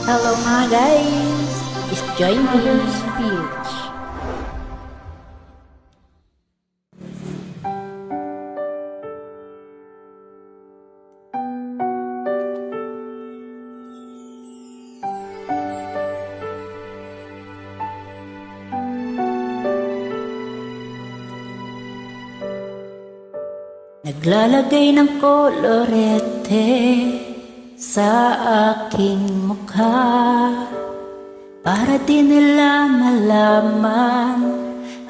Hello mga guys! Is join me. Speech. Naglalagay ng kolorete sa aking mukha para di nila malaman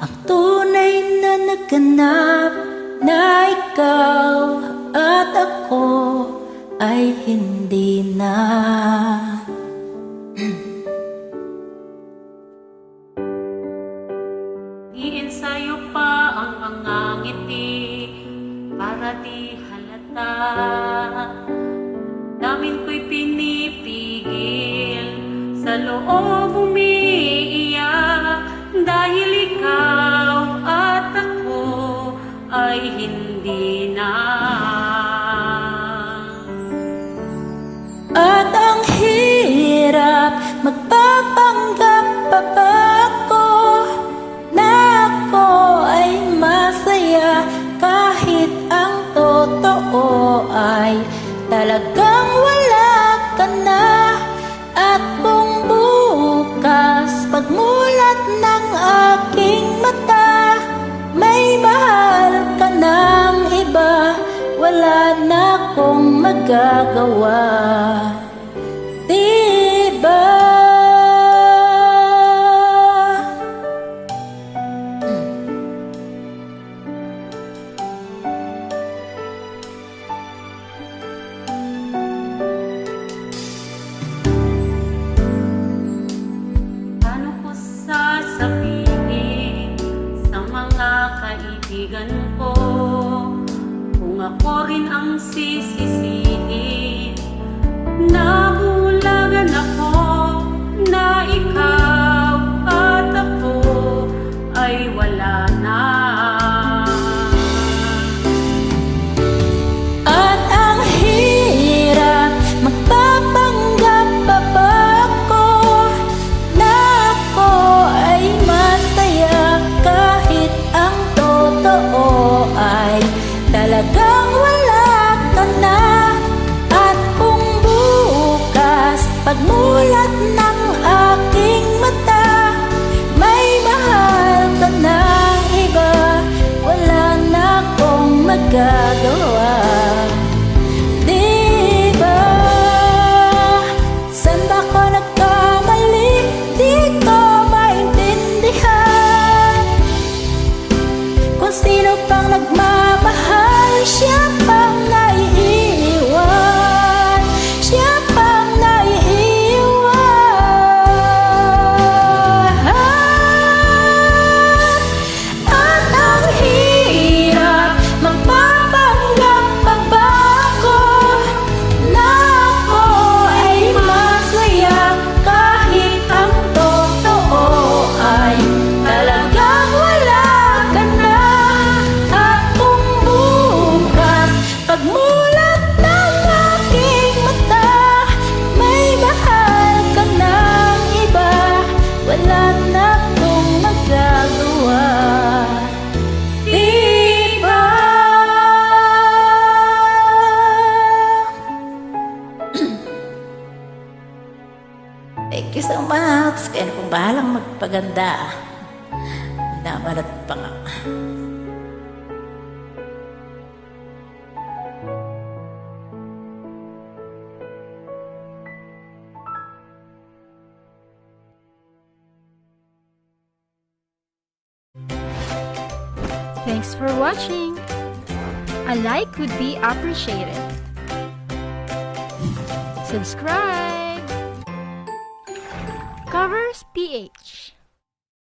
ang tunay na naganap, na ikaw at ako ay hindi na. Iensayo pa ang mga ngiti para di halata. Damin ko'y pinipigil, sa loob umiiyak, dahil ikaw at ako ay hindi na. At ang hirap magpapanggap pa ba ako na ako ay masaya, kahit ang totoo ay talagang wala ka na. At kung bukas pagmulat ng aking mata, may mahal ka ng iba, wala na akong magagawa. Diba? Paano ko sasabihin sa mga kaibigan ko kung ako rin ang sisisihin? Nabulagan ako na ikaw at ako ay wala na. At ang hirap magpapanggap pa ba ako na ako ay masaya, kahit ang totoo ay talagang wala ka na. At kung bukas pagmulat ng aking mata, may mahal ka ng iba, wala na akong magagawa. Diba? Saan ba ko nagkamali? Di ko maintindihan. Kung sino pang nagmamahal, siya pang naiiwan, siya pang naiiwan. At ang hirap magpapanggap pa ba ako na ako ay masaya, kahit ang totoo ay talagang wala ka na. At kung bukas pagmulat ng aking mata, may mahal ka ng iba, wala na akong magagawa. Diba? Thank you so much. Kaya na pong bahalang magpaganda. Nabalat pa nga. Thanks for watching. A like would be appreciated. Subscribe. Covers PH.